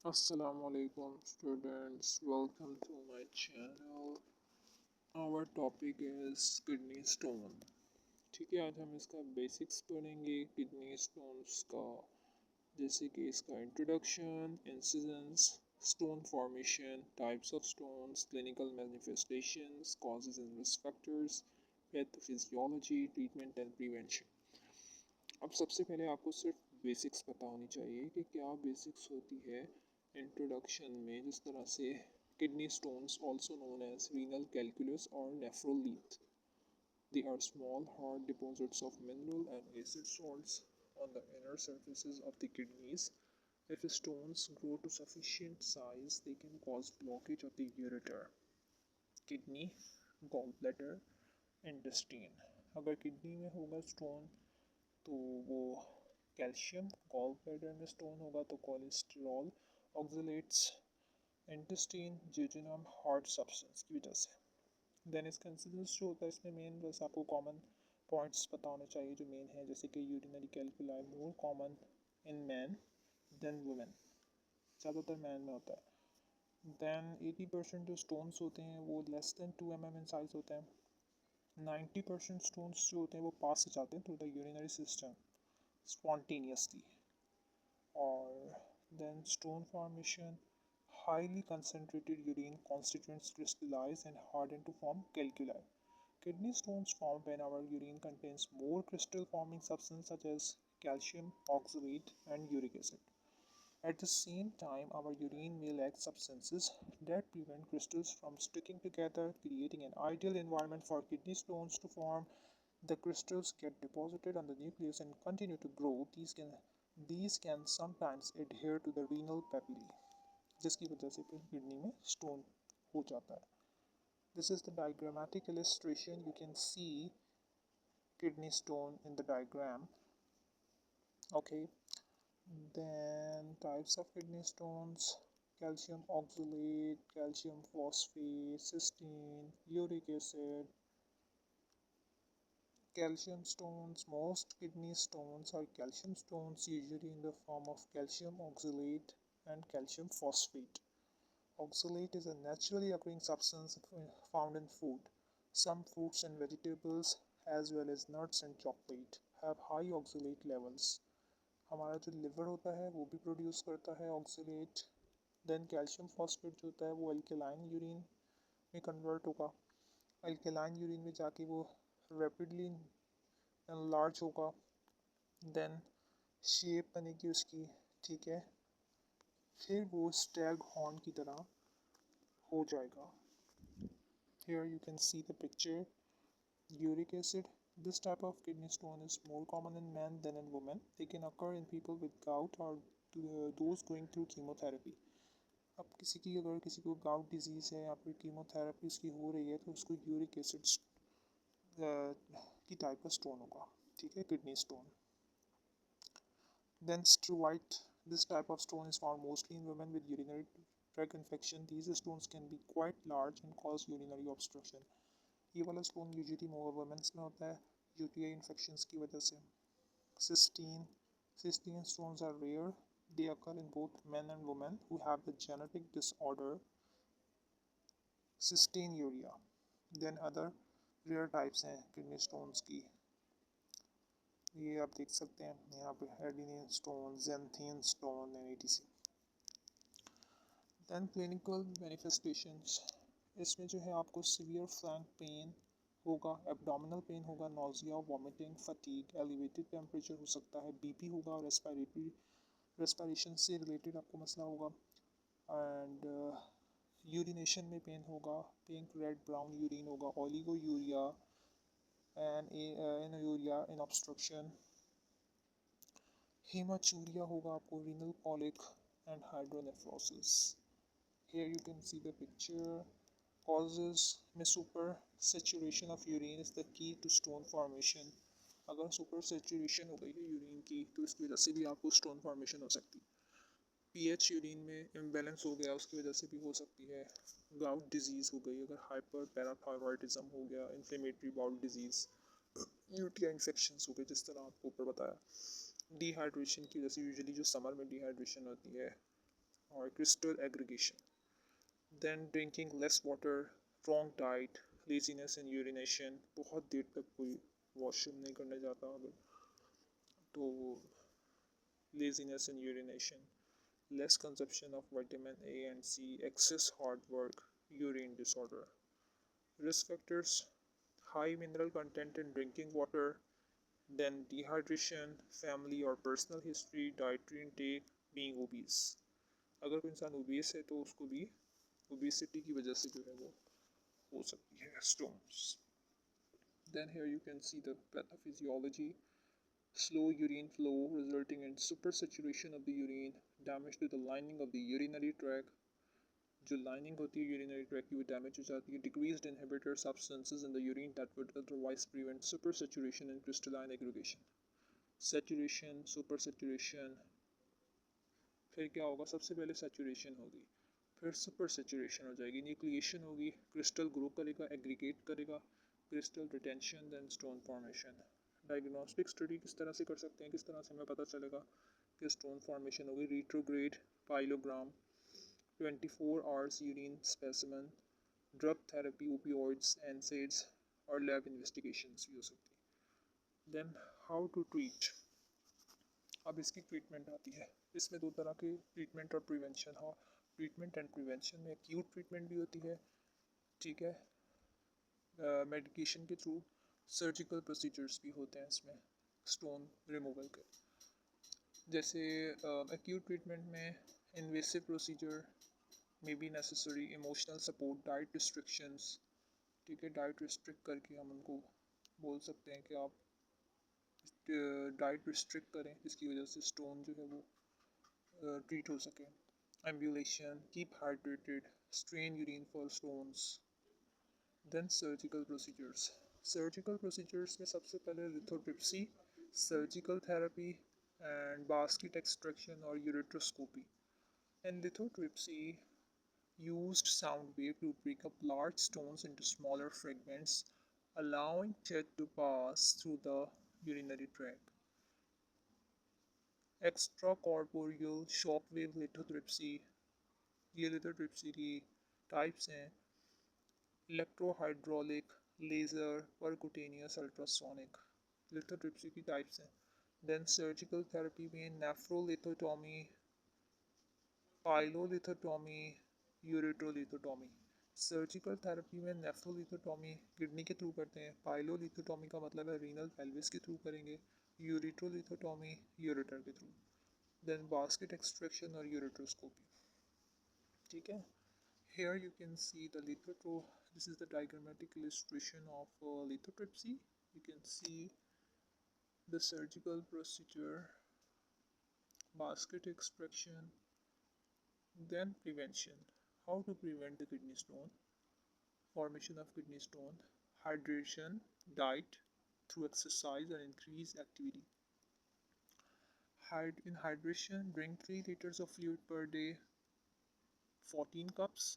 Assalamualaikum students, welcome to my channel. Our topic is kidney stone. ठीक है, आज हम इसका बेसिक्स पढ़ेंगे किडनी स्टोन्स का, जैसे कि इसका introduction, incidence, stone formation, types of stones, clinical manifestations, causes and risk factors, pathophysiology, treatment and prevention. अब सबसे पहले आपको सिर्फ बेसिक्स पता होनी चाहिए कि क्या बेसिक्स होती है इंट्रोडक्शन में, जिस तरह से kidney stones also known as renal calculus और nephrolith, they are small hard deposits of mineral and acid salts on the inner surfaces of the kidneys. If stones grow to sufficient size, they can cause blockage of the ureter, kidney, gallbladder, intestine. अगर kidney में होगा stone तो वो calcium, gall bladder में stone होगा तो cholesterol, oxalates, intestine, jejunum, heart substance की वजह से। देन इसका इंसिडेंस जो होता है, इसमें मेन बस आपको कॉमन पॉइंट्स पता होने चाहिए जो मेन है, जैसे कि urinary calculi more common in men than women, ज़्यादातर मैन में होता है। देन 80% जो स्टोन्स होते हैं वो less than 2 mm in size होते हैं। 90% स्टोन्स जो होते हैं वो पास हो जाते हैं through the urinary system spontaneously. Or then stone formation, highly concentrated urine constituents crystallize and harden to form calculi. Kidney stones form when our urine contains more crystal forming substances such as calcium oxalate and uric acid. At the same time, our urine may lack substances that prevent crystals from sticking together, creating an ideal environment for kidney stones to form. The crystals get deposited on the nucleus and continue to grow. These can sometimes adhere to the renal papillae, जिसकी वजह से फिर kidney में stone हो जाता है. This is the diagrammatic illustration. You can see kidney stone in the diagram. Okay. Then types of kidney stones: calcium oxalate, calcium phosphate, cysteine, uric acid. Calcium stones: most kidney stones are calcium stones, usually in the form of calcium oxalate and calcium phosphate. Oxalate is a naturally occurring substance found in food. Some fruits and vegetables, as well as nuts and chocolate, have high oxalate levels. हमारा जो liver होता है वो भी produce करता है oxalate. Then calcium phosphate जो होता है वो अल्कलाइन यूरिन में कन्वर्ट होगा. अल्कलाइन यूरिन में जाके वो रैपिडली लार्ज होगा. देन शेप बनेगी उसकी, ठीक है, फिर वो स्टैग हॉर्न की तरह हो जाएगा. Here you can see the picture. Uric acid. This type of kidney stone is more common in men than in women. They can occur in people with gout or those going through chemotherapy. अब अगर किसी को gout disease है या फिर chemotherapy उसकी हो रही है तो उसको यूरिक एसिड की टाइप का स्टोन होगा, ठीक है, kidney stone. Then struvite. This type of stone is found mostly in women with urinary tract infection. These stones can be quite large and cause urinary obstruction. ये वाला stone usually मोर women's में होता है UTI infections की वजह से. Cysteine. Cystine stones are rare. They occur in both men and women who have the genetic disorder cystinuria. Then other rare types हैं kidney stones की, ये आप देख सकते हैं यहाँ पे adenine stone, xanthine stone and etc. Then clinical manifestations. इसमें जो है आपको सीवियर फ्लैंक पेन होगा, एब्डोमिनल पेन होगा, nausea, vomiting, fatigue, elevated temperature हो सकता है, बीपी होगा, रेस्पिरेशन से रिलेटेड आपको मसला होगा. एंड यूरिनेशन में पेन होगा, पिंक रेड ब्राउन यूरिन होगा, oliguria and anuria in obstruction. Haematuria होगा आपको, renal colic and hydronephrosis. Here you can see the picture. Causes में super saturation of urine is the key to stone formation. अगर super saturation हो गई है urine की तो इसकी वजह से भी आपको स्टोन फॉर्मेशन हो सकती है. पीएच यूरिन में इम्बेलेंस हो गया उसकी वजह से भी हो सकती है. गाउट डिजीज़ हो गई, अगर हाइपर पैराथायरॉयडिज्म हो गया, inflammatory bowel disease, UTI infections हो गए जिस तरह आपको ऊपर बताया. डिहाइड्रेशन की वजह से यूजुअली जो समर में डिहाइड्रेशन होती है or crystal aggregation. Then drinking less water, wrong diet, laziness and urination, बहुत देर तक कोई वॉशरूम नहीं करने जाता अगर तो laziness and urination, less consumption of vitamin A and C, excess hard work, urine disorder. Risk factors: high mineral content in drinking water, then dehydration, family or personal history, dietary intake, being obese. अगर कोई इंसान obese है तो उसको भी obesity की वजह से जो है वो हो सकती है stones. Then here you can see the pathophysiology. Slow urine flow resulting in supersaturation of the urine, damage to the lining of the urinary tract. जो lining होती है urinary tract की वो damage हो जाती है. Decreased inhibitor substances in the urine that would otherwise prevent supersaturation and crystalline aggregation. Saturation, supersaturation, फिर क्या होगा? सबसे पहले saturation होगी, फिर सुपर सेचुरेशन हो जाएगी, न्यूक्लिएशन होगी, क्रिस्टल ग्रो करेगा, एग्रीगेट करेगा, crystal retention, then stone formation. Diagnostic study किस तरह से कर सकते हैं, किस तरह से हमें पता चलेगा कि स्टोन फॉर्मेशन होगी? Retrograde pyelogram, 24 hours urine specimen, drug therapy, opioids, NSAIDs और लैब इन्वेस्टिगेशंस भी हो सकती है. Then how to treat. अब इसकी ट्रीटमेंट आती है. इसमें दो तरह के ट्रीटमेंट और प्रिवेंशन हो. ट्रीटमेंट एंड प्रिवेंशन में एक्यूट ट्रीटमेंट भी होती है, ठीक है, मेडिकेशन के थ्रू. सर्जिकल प्रोसीजर्स भी होते हैं इसमें स्टोन रिमूवल के. जैसे एक्यूट ट्रीटमेंट में इन्वेसिव प्रोसीजर में be necessary, emotional support, diet restrictions, ठीक है, डाइट रिस्ट्रिक्ट करके हम उनको बोल सकते हैं कि आप डाइट रिस्ट्रिक्ट करें जिसकी वजह से स्टोन जो है वो ट्रीट हो सके. Ambulation, keep hydrated, strain urine for stones. Then surgical procedures. Surgical procedures में सबसे पहले lithotripsy, surgical therapy and basket extraction or ureteroscopy. In lithotripsy, used sound wave to break up large stones into smaller fragments, allowing jet to pass through the urinary tract. Extracorporeal shockwave lithotripsy, ये lithotripsy की types हैं. Electrohydraulic, laser, percutaneous, ultrasonic, lithotripsy की types हैं. Then surgical therapy में नेफ्रोलिथोटॉमी, पाइलोलिथोटॉमी, यूरेट्रोलिथोटॉमी. Surgical therapy में नेफ्रोलिथोटॉमी kidney के through करते हैं, पाइलोलिथोटॉमी का मतलब है रीनल पेल्विस के थ्रू करेंगे, यूरेट्रोलिथोटॉमी यूरेटर के थ्रू. देन बास्केट एक्सट्रैक्शन और यूरेट्रोस्कोपी, ठीक है. Here you can see the lithotro. This is the diagrammatic illustration of lithotripsy. You can see the surgical procedure, basket extraction, then prevention. How to prevent the kidney stone, formation of kidney stone, hydration, diet through exercise and increased activity. In hydration, drink 3 liters of fluid per day, 14 cups,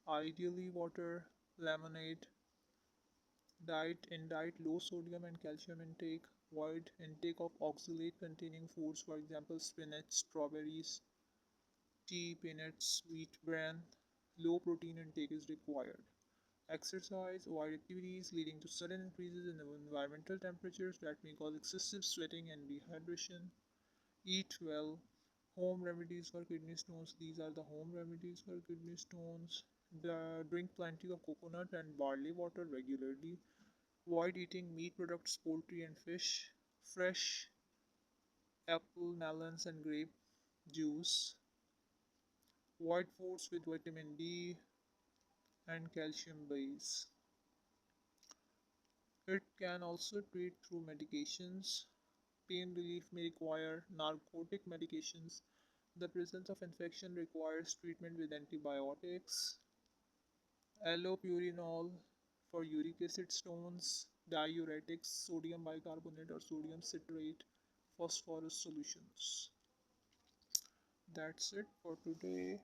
ideally water, lemonade. Diet: in diet, low sodium and calcium intake, avoid intake of oxalate containing foods, for example spinach, strawberries, tea, peanuts, wheat bran. Low protein intake is required. Exercise: avoid activities leading to sudden increases in environmental temperatures that may cause excessive sweating and dehydration. Eat well. Home remedies for kidney stones. These are the home remedies for kidney stones. Drink plenty of coconut and barley water regularly. Avoid eating meat products, poultry and fish. Fresh apple, melons and grape juice. Avoid foods with vitamin D and calcium base. It can also treat through medications. Pain relief may require narcotic medications. The presence of infection requires treatment with antibiotics. Allopurinol for uric acid stones, diuretics, sodium bicarbonate or sodium citrate, phosphorus solutions. That's it for today.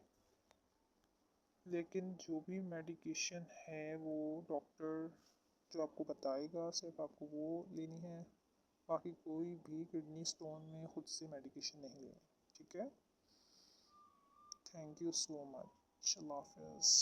लेकिन जो भी medication है वो doctor जो आपको बताएगा सिर्फ आपको वो लेनी है, बाकी कोई भी किडनी स्टोन में खुद से मेडिकेशन नहीं लेनी, ठीक है. Thank you so much. अल्लाह हाफिज़।